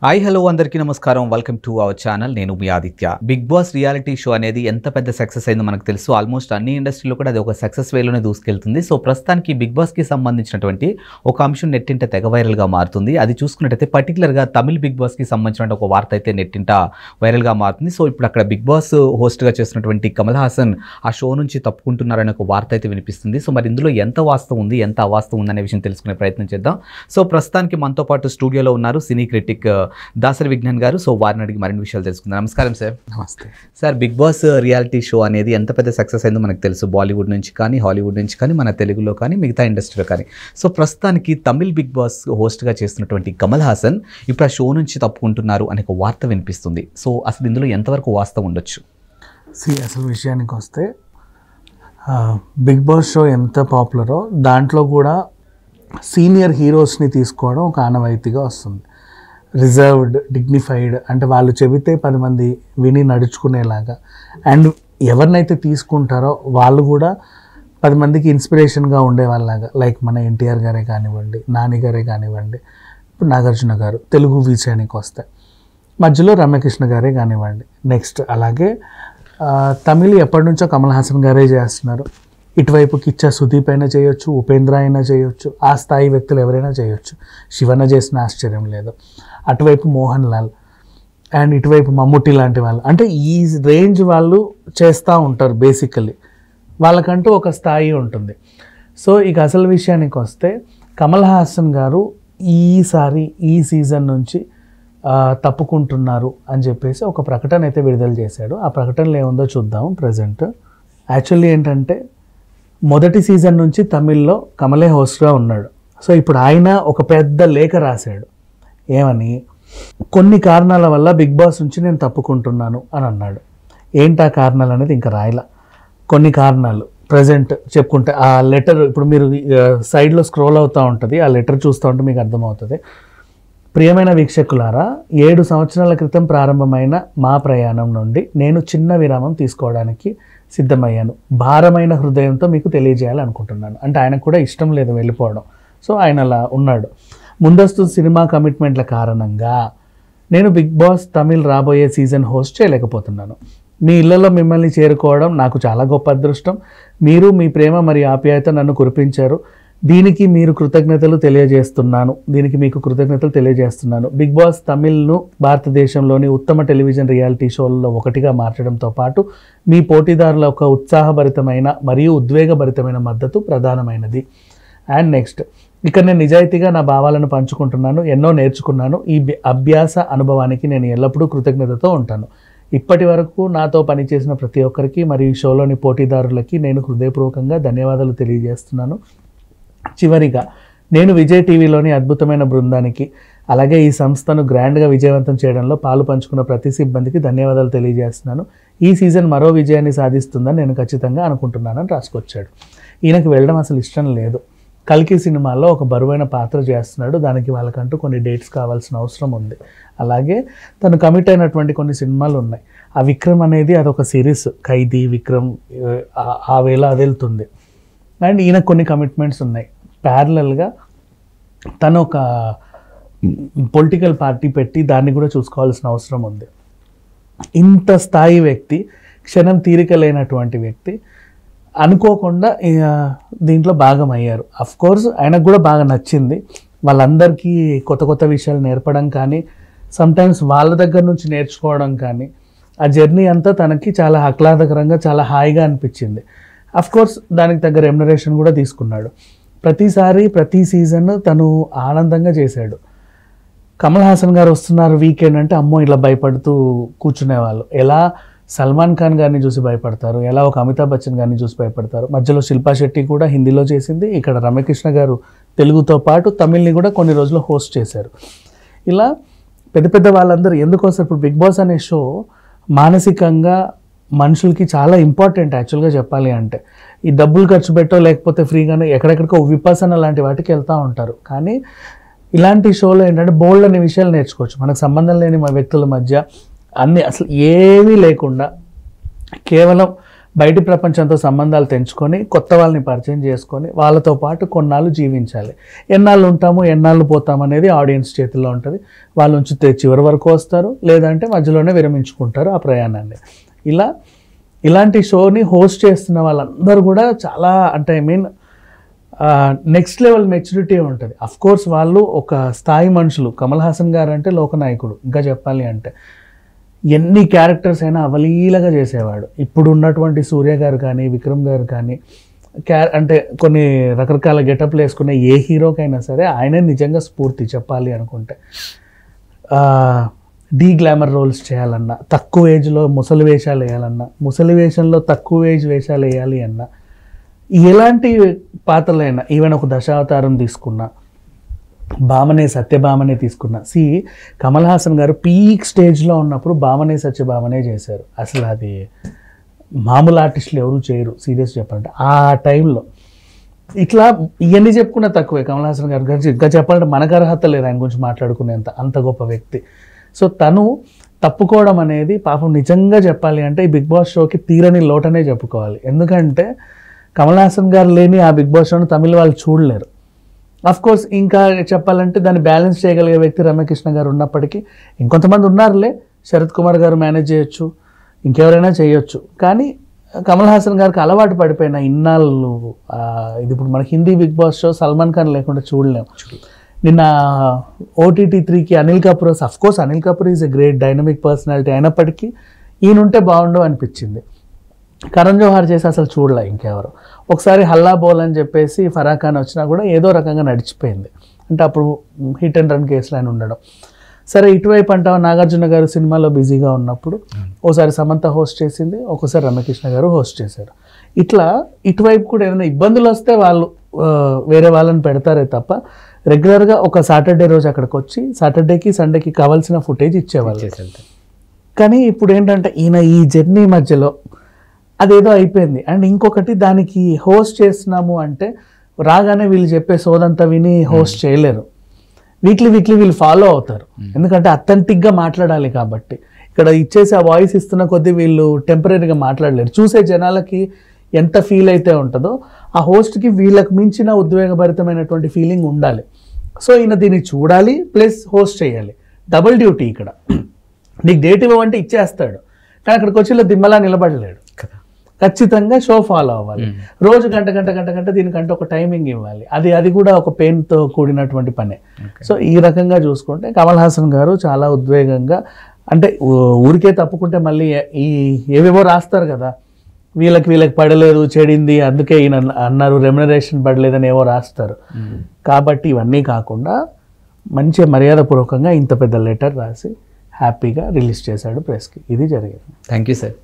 Hi hello అందరికీ నమస్కారం. Welcome to our channel. నేను మీ Aditya. Bigg Boss reality show అనేది ఎంత పెద్ద సక్సెస్ అయిందో మనకు తెలుసు. ఆల్మోస్ట్ అన్ని ఇండస్ట్రీలో కూడా అది ఒక సక్సెస్ వేలోనే దూసుకెళ్తుంది. సో ప్రస్తుతానికి బిగ్ బాస్కి సంబంధించినటువంటి ఒక అంశం నెట్టింట తెగ వైరల్గా మారుతుంది. అది చూసుకున్నట్టయితే పర్టికులర్గా తమిళ్ బిగ్ బాస్కి సంబంధించిన ఒక వార్త అయితే నెట్టింట వైరల్గా మారుతుంది. సో ఇప్పుడు అక్కడ బిగ్ బాస్ హోస్ట్గా చేస్తున్నటువంటి కమల్ హాసన్ ఆ షో నుంచి తప్పుకుంటున్నారనే ఒక వార్త అయితే వినిపిస్తుంది. సో మరి ఇందులో ఎంత వాస్తవం ఉంది, ఎంత అవాస్తవం ఉందనే విషయం తెలుసుకునే ప్రయత్నం చేద్దాం. సో ప్రస్తుతానికి మనతో పాటు స్టూడియోలో ఉన్నారు సినీ క్రిటిక్ దాసరి విజ్ఞాన్ గారు. సో వారిని అడిగి మరిన్ని విషయాలు తెలుసుకుందాం. నమస్కారం సార్. నమస్తే sir, Bigg Boss reality show అనేది ఎంత పెద్ద సక్సెస్ అయిందో మనకు తెలుసు. బాలీవుడ్ నుంచి కానీ, హాలీవుడ్ నుంచి కానీ, మన తెలుగులో కానీ, మిగతా ఇండస్ట్రీలో కానీ. సో ప్రస్తుతానికి తమిళ్ బిగ్ బాస్ హోస్ట్గా చేస్తున్నటువంటి కమల్ హాసన్ ఇప్పుడు ఆ షో నుంచి తప్పుకుంటున్నారు అనే ఒక వార్త వినిపిస్తుంది. సో అసలు ఇందులో ఎంతవరకు వాస్తవం ఉండొచ్చు? అసలు విషయానికి వస్తే బిగ్ బాస్ షో ఎంత పాపులరో దాంట్లో కూడా సీనియర్ హీరోస్ని తీసుకోవడం ఒక ఆనవాయితీగా వస్తుంది. రిజర్వ్డ్, డిగ్నిఫైడ్, అంటే వాళ్ళు చెబితే 10 మంది విని నడుచుకునేలాగా. అండ్ ఎవరినైతే తీసుకుంటారో వాళ్ళు కూడా 10 మందికి ఇన్స్పిరేషన్గా ఉండేవాళ్ళలాగా. లైక్ మన ఎన్టీఆర్ గారే కానివ్వండి, నాని గారే కానివ్వండి, ఇప్పుడు నాగార్జున గారు తెలుగు విషయానికి వస్తే, మధ్యలో రమ్యకృష్ణ గారే కానివ్వండి. నెక్స్ట్ అలాగే తమిళ్ ఎప్పటి నుంచో కమల్ హాసన్ గారే చేస్తున్నారు. ఇటువైపు కిచ్చా సుదీప్ అయినా చేయొచ్చు, ఉపేంద్ర అయినా చేయొచ్చు, ఆ స్థాయి వ్యక్తులు ఎవరైనా చేయొచ్చు. శివన్న చేసిన ఆశ్చర్యం లేదు. అటువైపు మోహన్ లాల్ అండ్ ఇటువైపు మమ్ముట్టి లాంటి వాళ్ళు, అంటే ఈ రేంజ్ వాళ్ళు చేస్తూ ఉంటారు. బేసికలీ వాళ్ళకంటూ ఒక స్థాయి ఉంటుంది. సో ఇక అసలు విషయానికి వస్తే కమల్ హాసన్ గారు ఈసారి ఈ సీజన్ నుంచి తప్పుకుంటున్నారు అని చెప్పేసి ఒక ప్రకటన అయితే విడుదల చేశాడు. ఆ ప్రకటనలో ఏముందో చూద్దాం. ప్రజెంట్ యాక్చువల్లీ ఏంటంటే మొదటి సీజన్ నుంచి తమిళ్లో కమలే హోస్ట్గా ఉన్నాడు. సో ఇప్పుడు ఆయన ఒక పెద్ద లేఖ రాశాడు. ఏమని, కొన్ని కారణాల వల్ల బిగ్ బాస్ నుంచి నేను తప్పుకుంటున్నాను అని అన్నాడు. ఏంటి ఆ కారణాలు అనేది ఇంకా రాయలా. కొన్ని కారణాలు ప్రజెంట్ చెప్పుకుంటే ఆ లెటర్ ఇప్పుడు మీరు సైడ్లో స్క్రోల్ అవుతూ ఉంటుంది. ఆ లెటర్ చూస్తూ ఉంటే మీకు అర్థమవుతుంది. ప్రియమైన వీక్షకులారా, 7 సంవత్సరాల క్రితం ప్రారంభమైన మా ప్రయాణం నుండి నేను చిన్న విరామం తీసుకోవడానికి సిద్ధమయ్యాను. భారమైన హృదయంతో మీకు తెలియజేయాలనుకుంటున్నాను. అంటే ఆయనకు కూడా ఇష్టం లేదు వెళ్ళిపోవడం. సో ఆయన అలా ఉన్నాడు. ముందస్తు సినిమా కమిట్మెంట్ల కారణంగా నేను బిగ్ బాస్ తమిళ్ రాబోయే సీజన్ హోస్ట్ చేయలేకపోతున్నాను. మీ ఇళ్లలో మిమ్మల్ని చేరుకోవడం నాకు చాలా గొప్ప అదృష్టం. మీరు మీ ప్రేమ మరియు ఆప్యాయత నన్ను కురిపించారు. దీనికి మీకు కృతజ్ఞతలు తెలియజేస్తున్నాను. బిగ్ బాస్ తమిళ్ను భారతదేశంలోని ఉత్తమ టెలివిజన్ రియాలిటీ షోలలో ఒకటిగా మార్చడంతో పాటు మీ పోటీదారుల ఒక ఉత్సాహభరితమైన మరియు ఉద్వేగభరితమైన మద్దతు ప్రధానమైనది. అండ్ నెక్స్ట్, ఇక్కడ నేను నిజాయితీగా నా భావాలను పంచుకుంటున్నాను. ఎన్నో నేర్చుకున్నాను. ఈ అభ్యాస అనుభవానికి నేను ఎల్లప్పుడూ కృతజ్ఞతతో ఉంటాను. ఇప్పటి వరకు నాతో పనిచేసిన ప్రతి ఒక్కరికి మరియు ఈ షోలోని పోటీదారులకి నేను హృదయపూర్వకంగా ధన్యవాదాలు తెలియజేస్తున్నాను. చివరిగా, నేను విజయ్ టీవీలోని అద్భుతమైన బృందానికి, అలాగే ఈ సంస్థను గ్రాండ్గా విజయవంతం చేయడంలో పాలు పంచుకున్న ప్రతి సిబ్బందికి ధన్యవాదాలు తెలియజేస్తున్నాను. ఈ సీజన్ మరో విజయాన్ని సాధిస్తుందని నేను ఖచ్చితంగా అనుకుంటున్నానని రాసుకొచ్చాడు. ఈయనకు వెళ్ళడం అసలు ఇష్టం లేదు. కల్కి సినిమాలో ఒక బరువైన పాత్ర చేస్తున్నాడు. దానికి వాళ్ళకంటూ కొన్ని డేట్స్ కావాల్సిన అవసరం ఉంది. అలాగే తను కమిట్ అయినటువంటి కొన్ని సినిమాలు ఉన్నాయి. ఆ విక్రమ్ అనేది అదొక సిరీస్. ఖైదీ, విక్రమ్, ఆ వేళ అది వెళ్తుంది. అండ్ ఈయన కొన్ని కమిట్మెంట్స్ ఉన్నాయి. ప్యారలల్గా తను ఒక పొలిటికల్ పార్టీ పెట్టి దాన్ని కూడా చూసుకోవాల్సిన అవసరం ఉంది. ఇంత స్థాయి వ్యక్తి, క్షణం తీరిక లేనటువంటి వ్యక్తి అనుకోకుండా దీంట్లో భాగం అయ్యారు. అఫ్కోర్స్ ఆయనకు కూడా బాగా నచ్చింది. వాళ్ళందరికీ కొత్త కొత్త విషయాలు నేర్పడం కానీ, సమ్టైమ్స్ వాళ్ళ దగ్గర నుంచి నేర్చుకోవడం కానీ, ఆ జర్నీ అంతా తనకి చాలా ఆహ్లాదకరంగా, చాలా హాయిగా అనిపించింది. అఫ్కోర్స్ దానికి తగ్గ రెమ్యునరేషన్ కూడా తీసుకున్నాడు. ప్రతిసారి ప్రతి సీజన్ తను ఆనందంగా చేశాడు. కమల్ హాసన్ గారు వస్తున్నారు వీకెండ్ అంటే అమ్మో ఇలా భయపడుతూ కూర్చునేవాళ్ళు. ఎలా సల్మాన్ ఖాన్ గారిని చూసి భయపడతారు, ఎలా ఒక అమితాబ్ బచ్చన్ గారిని చూసి భయపడతారు. మధ్యలో శిల్పా శెట్టి కూడా హిందీలో చేసింది. ఇక్కడ రమ్యకృష్ణ గారు తెలుగుతో పాటు తమిళ్ని కూడా కొన్ని రోజులు హోస్ట్ చేశారు. ఇలా పెద్ద పెద్ద వాళ్ళందరూ ఎందుకోసం ఇప్పుడు బిగ్ బాస్ అనే షో మానసికంగా మనుషులకి చాలా ఇంపార్టెంట్. యాక్చువల్గా చెప్పాలి అంటే ఈ డబ్బులు ఖర్చు పెట్టో లేకపోతే ఫ్రీగానే ఎక్కడెక్కడికో విపసన లాంటి వాటికి వెళ్తూ ఉంటారు. కానీ ఇలాంటి షోలో ఏంటంటే బోల్డ్ అనే విషయాలు నేర్చుకోవచ్చు. మనకు సంబంధం లేని వ్యక్తుల మధ్య అన్నీ అసలు ఏమీ లేకుండా కేవలం బయటి ప్రపంచంతో సంబంధాలు తెంచుకొని కొత్త వాళ్ళని పరిచయం చేసుకొని వాళ్ళతో పాటు కొన్నాళ్ళు జీవించాలి. ఎన్నాళ్ళు ఉంటాము ఎన్నాళ్ళు పోతాము అనేది ఆడియన్స్ చేతుల్లో ఉంటుంది. వాళ్ళ నుంచి చివరి వరకు వస్తారు, లేదంటే మధ్యలోనే విరమించుకుంటారు ఆ ప్రయాణాన్ని. ఇలాంటి షోని హోస్ట్ చేస్తున్న వాళ్ళందరూ కూడా చాలా అంటే నెక్స్ట్ లెవెల్ మెచ్యూరిటీ ఉంటుంది. కోర్స్ వాళ్ళు ఒక స్థాయి మనుషులు. కమల్ హాసన్ గారు అంటే లోకనాయకుడు. ఇంకా చెప్పాలి అంటే ఎన్ని క్యారెక్టర్స్ అయినా అవలీలగా చేసేవాడు. ఇప్పుడు ఉన్నటువంటి సూర్య గారు కానీ విక్రమ్ గారు కానీ అంటే కొన్ని రకరకాల గెటప్లు వేసుకునే ఏ హీరోకైనా సరే ఆయనే నిజంగా స్ఫూర్తి చెప్పాలి అనుకుంటే. డీ గ్లామర్ రోల్స్ చేయాలన్నా, తక్కువ ఏజ్లో ముసలి వేషాలు వేయాలన్నా, ముసలి వేషంలో తక్కువ ఏజ్ వేషాలు వేయాలి అన్నా, ఎలాంటి పాత్రలైనా, ఈవెన్ ఒక దశావతారం తీసుకున్నా, భామనే సత్యభామనే తీసుకున్నా. కమల్ హాసన్ గారు పీక్ స్టేజ్లో ఉన్నప్పుడు భామనే సత్యభామనే చేశారు. అసలు అది మామూలు ఆర్టిస్టులు ఎవరు చేయరు సీరియస్ చెప్పాలంటే ఆ టైంలో. ఇట్లా ఇవన్నీ చెప్పుకున్న తక్కువే కమల్ హాసన్ గారి గురించి. ఇంకా చెప్పాలంటే మనకు అర్హత లేదు ఆయన గురించి మాట్లాడుకునేంత, అంత గొప్ప వ్యక్తి. సో తను తప్పుకోవడం అనేది పాపం నిజంగా చెప్పాలి అంటే ఈ బిగ్ బాస్ షోకి తీరని లోటనే చెప్పుకోవాలి. ఎందుకంటే కమల్ హాసన్ గారు లేని ఆ బిగ్ బాస్ షోను తమిళ వాళ్ళు చూడలేరు. కోర్స్ ఇంకా చెప్పాలంటే దాన్ని బ్యాలెన్స్ చేయగలిగే వ్యక్తి రమ్యకృష్ణ గారు ఉన్నప్పటికీ ఇంకొంతమంది ఉన్నారులే, శరత్ కుమార్ గారు మేనేజ్ చేయొచ్చు, ఇంకెవరైనా చేయొచ్చు. కానీ కమల్ హాసన్ గారికి అలవాటు పడిపోయిన ఇన్నాళ్ళు ఇది ఇప్పుడు మన Hindi Bigg Boss show Salman Khan లేకుండా చూడలేము. నిన్న OTT 3కి Anil Kapoor, course Anil Kapoor is a great dynamic personality, అయినప్పటికీ ఈయనుంటే బాగుండు అనిపించింది. కరణ్ జోహార్ చేసి అసలు చూడలే ఇంకెవరు. ఒకసారి హల్లా బోల్ అని చెప్పేసి ఫరా ఖాన్ వచ్చినా కూడా ఏదో రకంగా నడిచిపోయింది. అంటే అప్పుడు హిట్ అండ్ రన్ కేసులు అని ఉండడం. సరే ఇటువైపు అంటావా నాగార్జున గారు సినిమాలో బిజీగా ఉన్నప్పుడు ఓసారి సమంత హోస్ట్ చేసింది, ఒక్కోసారి రమ్యకృష్ణ గారు హోస్ట్ చేశారు. ఇట్లా ఇటువైపు కూడా ఏదైనా ఇబ్బందులు వస్తే వాళ్ళు వేరే వాళ్ళని పెడతారే తప్ప రెగ్యులర్గా ఒక సాటర్డే రోజు అక్కడికి వచ్చి సాటర్డేకి సండేకి కావాల్సిన ఫుటేజ్ ఇచ్చేవాళ్ళు. కానీ ఇప్పుడు ఏంటంటే ఈయన ఈ జర్నీ మధ్యలో అదేదో అయిపోయింది. అండ్ ఇంకొకటి దానికి హోస్ట్ చేస్తున్నాము అంటే రాగానే వీళ్ళు చెప్పే సోదంతా విని హోస్ట్ చేయలేరు. వీక్లీ వీళ్ళు ఫాలో అవుతారు, ఎందుకంటే అథెంటిక్గా మాట్లాడాలి కాబట్టి. ఇక్కడ ఇచ్చేసి ఆ వాయిస్ ఇస్తున్న కొద్దీ వీళ్ళు టెంపరీగా మాట్లాడలేరు. చూసే జనాలకి ఎంత ఫీల్ అయితే ఉంటుందో ఆ హోస్ట్కి వీళ్ళకి మించిన ఉద్వేగభరితమైనటువంటి ఫీలింగ్ ఉండాలి. సో ఈయన దీన్ని చూడాలి ప్లస్ హోస్ట్ చేయాలి, డబుల్ డ్యూటీ. ఇక్కడ నీకు డేట్ ఇవ్వమంటే ఇచ్చేస్తాడు, కానీ అక్కడికి వచ్చి దిమ్మలా నిలబడలేడు. ఖచ్చితంగా షో ఫాలో అవ్వాలి. రోజు గంట దీనికంటే ఒక టైమింగ్ ఇవ్వాలి. అది కూడా ఒక పెయిన్తో కూడినటువంటి పనే. సో ఈ రకంగా చూసుకుంటే కమల్ హాసన్ గారు చాలా ఉద్వేగంగా, అంటే ఊరికే తప్పుకుంటే మళ్ళీ ఏవేవో రాస్తారు కదా, వీళ్ళకి పడలేదు, చెడింది, అందుకే ఈయన అన్నారు, రెమ్యునరేషన్ పడలేదని ఏవో రాస్తారు. కాబట్టి ఇవన్నీ కాకుండా మంచి మర్యాదపూర్వకంగా ఇంత పెద్ద లెటర్ రాసి హ్యాపీగా రిలీజ్ చేశాడు ప్రెస్కి. ఇది జరిగింది. Thank you sir.